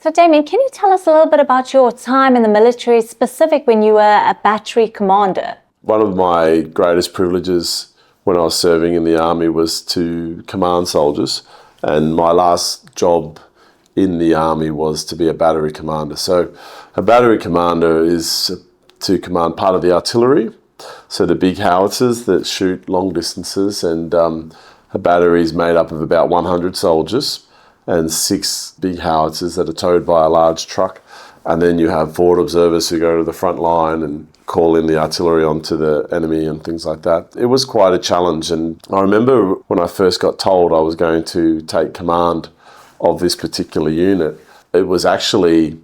So Damien, can you tell us a little bit about your time in the military, specific when you were a battery commander? One of my greatest privileges when I was serving in the army was to command soldiers, and my last job in the army was to be a battery commander. So a battery commander is to command part of the artillery, so the big howitzers that shoot long distances, and a battery is made up of about 100 soldiers and 6 big howitzers that are towed by a large truck. And then you have forward observers who go to the front line and call in the artillery onto the enemy and things like that. It was quite a challenge, and I remember when I first got told I was going to take command of this particular unit, it was actually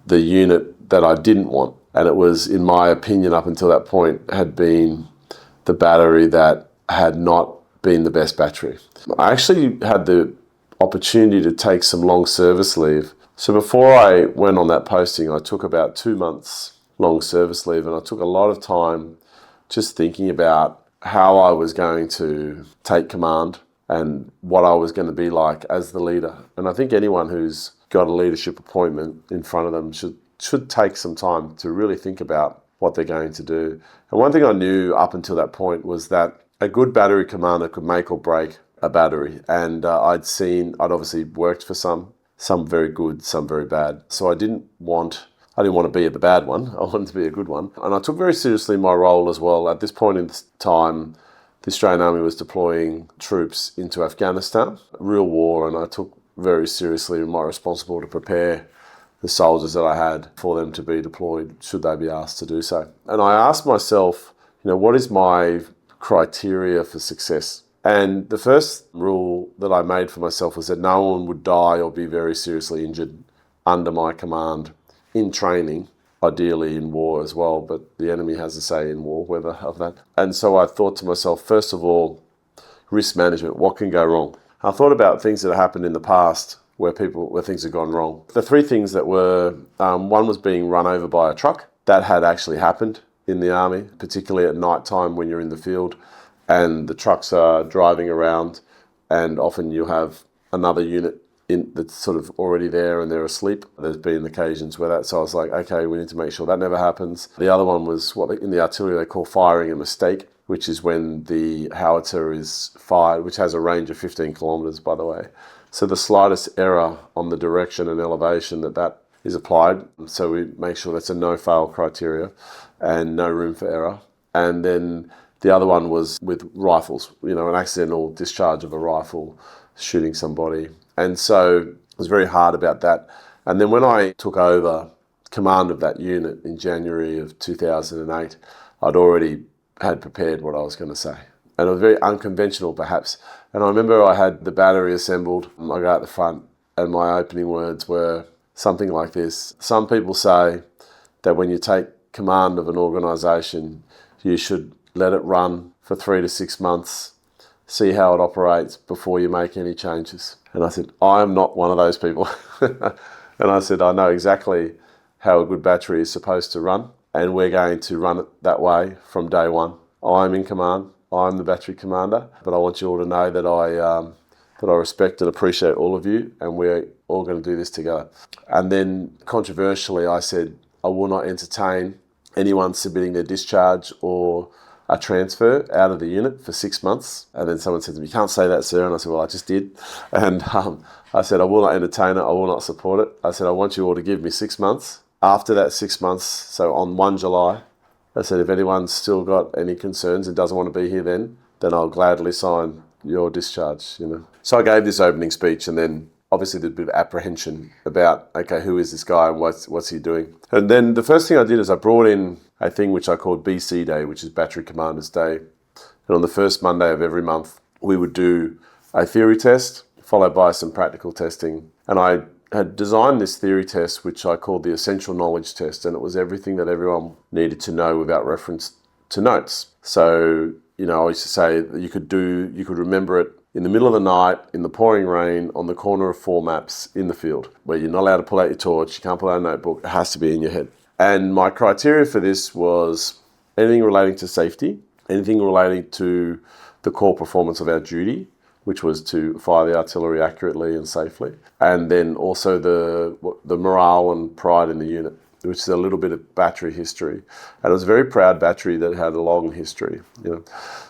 the unit that I didn't want. And it was, in my opinion, up until that point, had been the battery that had not been the best battery. I actually had the opportunity to take some long service leave. So before I went on that posting, I took about 2 months long service leave, and I took a lot of time just thinking about how I was going to take command and what I was going to be like as the leader. And I think anyone who's got a leadership appointment in front of them should take some time to really think about what they're going to do. And one thing I knew up until that point was that a good battery commander could make or break a battery. And I'd obviously worked for some very good, some very bad. So I didn't want to be the bad one. I wanted to be a good one. And I took very seriously my role as well. At this point in time, the Australian Army was deploying troops into Afghanistan, real war, and I took very seriously my responsibility to prepare the soldiers that I had for them to be deployed should they be asked to do so. And I asked myself, what is my criteria for success? And the first rule that I made for myself was that no one would die or be very seriously injured under my command in training, ideally in war as well, but the enemy has a say in war, whether of that. And so I thought to myself, first of all, risk management, what can go wrong? I thought about things that happened in the past where things had gone wrong. The 3 things that were, one was being run over by a truck. That had actually happened in the army, particularly at night time when you're in the field and the trucks are driving around, and often you have another unit that's sort of already there and they're asleep. There's been occasions where that, so I was like, okay, we need to make sure that never happens. The other one was what in the artillery they call firing a mistake, which is when the howitzer is fired, which has a range of 15 kilometres, by the way. So the slightest error on the direction and elevation that is applied, so we make sure that's a no-fail criteria and no room for error. And then the other one was with rifles, an accidental discharge of a rifle shooting somebody. And so it was very hard about that. And then when I took over command of that unit in January of 2008, I'd already had prepared what I was going to say. And it was very unconventional, perhaps. And I remember I had the battery assembled. I go out the front, and my opening words were something like this. Some people say that when you take command of an organisation, you should let it run for 3 to 6 months, see how it operates before you make any changes. And I said, I am not one of those people. And I said, I know exactly how a good battery is supposed to run, and we're going to run it that way from day one. I'm in command. I'm the battery commander, but I want you all to know that I respect and appreciate all of you, and we're all going to do this together. And then controversially, I said, I will not entertain anyone submitting their discharge or a transfer out of the unit for 6 months. And then someone said to me, you can't say that, sir. And I said, well, I just did. And I said, I will not entertain it. I will not support it. I said, I want you all to give me 6 months. After that 6 months, so on 1 July, I said, if anyone's still got any concerns and doesn't want to be here then I'll gladly sign your discharge, So I gave this opening speech, and then obviously there's a bit of apprehension about, okay, who is this guy and what's he doing? And then the first thing I did is I brought in a thing which I called BC Day, which is Battery Commanders Day. And on the first Monday of every month, we would do a theory test, followed by some practical testing. And I had designed this theory test, which I called the Essential Knowledge Test, and it was everything that everyone needed to know without reference to notes. So, I used to say that you could remember it in the middle of the night, in the pouring rain, on the corner of 4 maps in the field, where you're not allowed to pull out your torch, you can't pull out a notebook, it has to be in your head. And my criteria for this was anything relating to safety, anything relating to the core performance of our duty, which was to fire the artillery accurately and safely. And then also the morale and pride in the unit, which is a little bit of battery history. And it was a very proud battery that had a long history, you know.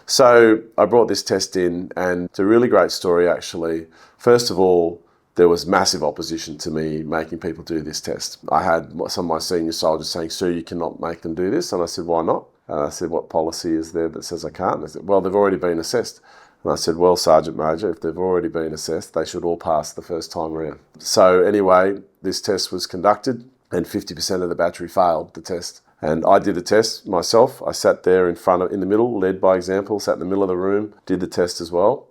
So I brought this test in, and it's a really great story, actually. First of all, there was massive opposition to me making people do this test. I had some of my senior soldiers saying, "Sir, you cannot make them do this." And I said, "Why not?" And I said, "What policy is there that says I can't?" And they said, "Well, they've already been assessed." And I said, "Well, Sergeant Major, if they've already been assessed, they should all pass the first time around." So anyway, this test was conducted, and 50% of the battery failed the test. And I did the test myself. I sat there in the middle, led by example, sat in the middle of the room, did the test as well.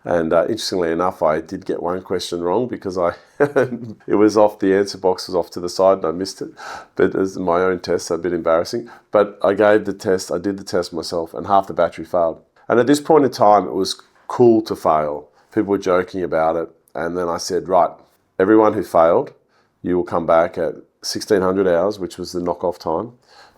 And interestingly enough, I did get one question wrong because it was off, the answer box was off to the side and I missed it. But as my own test, so a bit embarrassing. But I did the test myself, and half the battery failed. And at this point in time, it was cool to fail. People were joking about it. And then I said, right, everyone who failed, you will come back at 1600 hours, which was the knock-off time.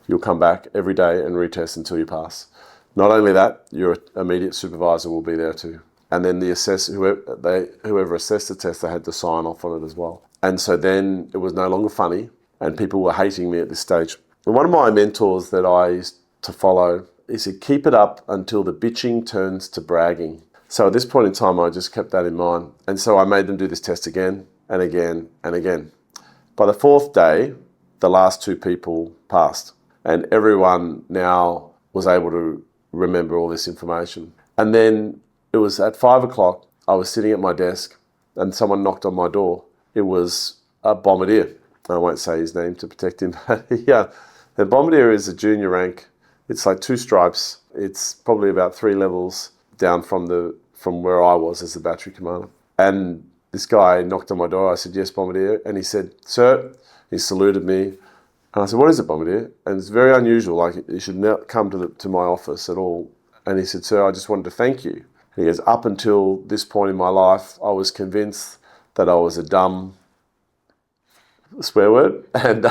You'll come back every day and retest until you pass. Not only that, your immediate supervisor will be there too. And then whoever assessed the test, they had to sign off on it as well. And so then it was no longer funny, and people were hating me at this stage. And one of my mentors that I used to follow, he said, "Keep it up until the bitching turns to bragging." So at this point in time, I just kept that in mind. And so I made them do this test again and again and again. By the fourth day, the last two people passed, and everyone now was able to remember all this information. And then it was at 5 o'clock, I was sitting at my desk and someone knocked on my door. It was a bombardier. I won't say his name to protect him. Yeah, the bombardier is a junior rank. It's like 2 stripes. It's probably about 3 levels down from where I was as the battery commander. And this guy knocked on my door. I said, "Yes, bombardier." And he said, "Sir," he saluted me. And I said, "What is it, bombardier?" And it's very unusual, like you should not come to my office at all. And he said, "Sir, I just wanted to thank you." He goes, "Up until this point in my life, I was convinced that I was a dumb," swear word, and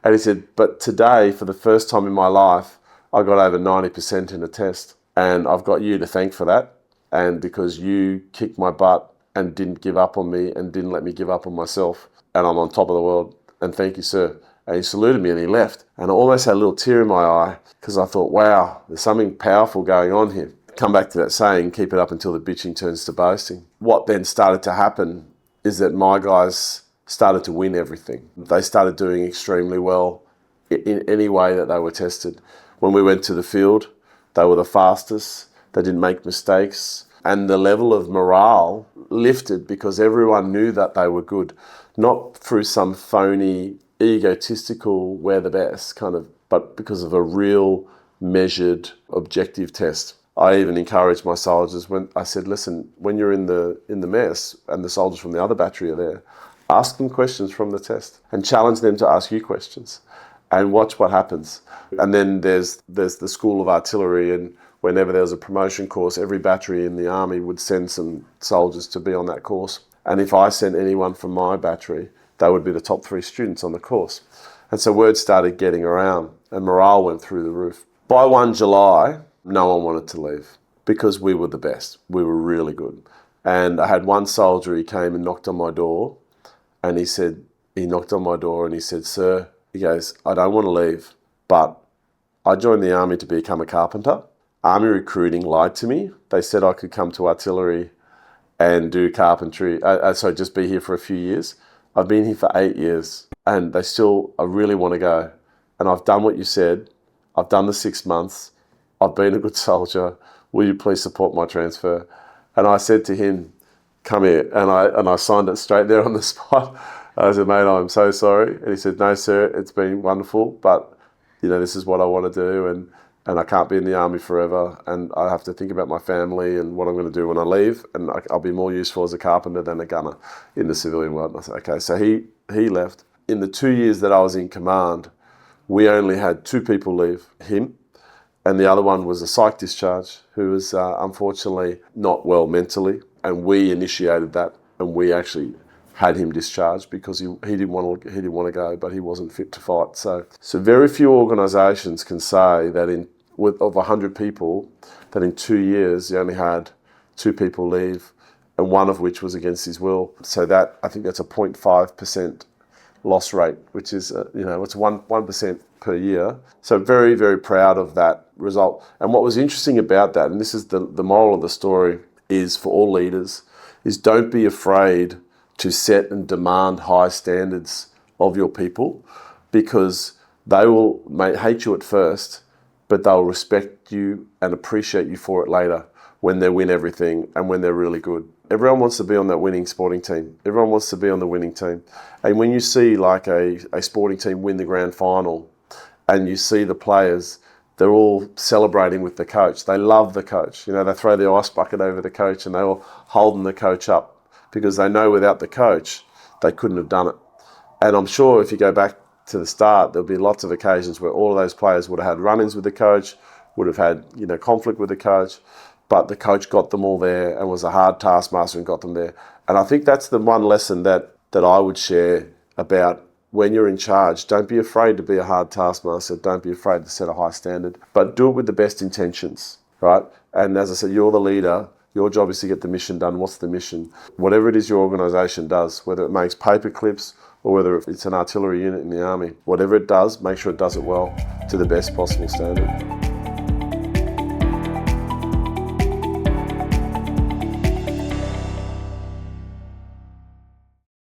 he said, "But today, for the first time in my life, I got over 90% in a test, and I've got you to thank for that, and because you kicked my butt and didn't give up on me and didn't let me give up on myself, and I'm on top of the world, and thank you, sir." And he saluted me and he left, and I almost had a little tear in my eye because I thought, wow, there's something powerful going on here. Come back to that saying, keep it up until the bitching turns to boasting. What then started to happen is that my guys started to win everything. They started doing extremely well in any way that they were tested. When we went to the field, they were the fastest, they didn't make mistakes, and the level of morale lifted because everyone knew that they were good, not through some phony, egotistical, we're the best kind of, but because of a real measured, objective test. I even encouraged my soldiers when I said, "Listen, when you're in the mess and the soldiers from the other battery are there, ask them questions from the test and challenge them to ask you questions and watch what happens." And then there's the School of Artillery, and whenever there was a promotion course, every battery in the army would send some soldiers to be on that course. And if I sent anyone from my battery, they would be the top 3 students on the course. And so word started getting around and morale went through the roof. By 1 July, no one wanted to leave because we were the best. We were really good. And I had one soldier, he came and knocked on my door, and he knocked on my door and he said, "Sir," he goes, "I don't want to leave, but I joined the army to become a carpenter. Army recruiting lied to me. They said I could come to artillery and do carpentry, just be here for a few years. I've been here for 8 years and I really want to go. And I've done what you said. I've done the 6 months. I've been a good soldier. Will you please support my transfer?" And I said to him, "Come here." And I signed it straight there on the spot. I said, "Mate, I'm so sorry." And he said, "No, sir, it's been wonderful, but this is what I want to do, and I can't be in the army forever, and I have to think about my family and what I'm going to do when I leave, and I'll be more useful as a carpenter than a gunner in the civilian world." And I said, "Okay." So he left. In the 2 years that I was in command, we only had 2 people leave, him, and the other one was a psych discharge who was unfortunately not well mentally, and we initiated that, and we actually had him discharged because he didn't want to go, but he wasn't fit to fight. So very few organisations can say that of 100 people, that in 2 years you only had 2 people leave, and one of which was against his will. So that, I think that's a 0.5% loss rate, which is, it's 1% per year. So very, very proud of that result. And what was interesting about that, and this is the moral of the story, is for all leaders, is don't be afraid to set and demand high standards of your people, because they will hate you at first, but they'll respect you and appreciate you for it later when they win everything and when they're really good. Everyone wants to be on that winning sporting team. Everyone wants to be on the winning team. And when you see like a sporting team win the grand final and you see the players, they're all celebrating with the coach. They love the coach. They throw the ice bucket over the coach and they're all holding the coach up because they know without the coach, they couldn't have done it. And I'm sure if you go back to the start, there'll be lots of occasions where all of those players would have had run-ins with the coach, would have had, conflict with the coach, but the coach got them all there and was a hard taskmaster and got them there. And I think that's the one lesson that I would share about when you're in charge. Don't be afraid to be a hard taskmaster. Don't be afraid to set a high standard, but do it with the best intentions, right? And as I said, you're the leader. Your job is to get the mission done. What's the mission? Whatever it is your organisation does, whether it makes paper clips or whether it's an artillery unit in the army, whatever it does, make sure it does it well to the best possible standard.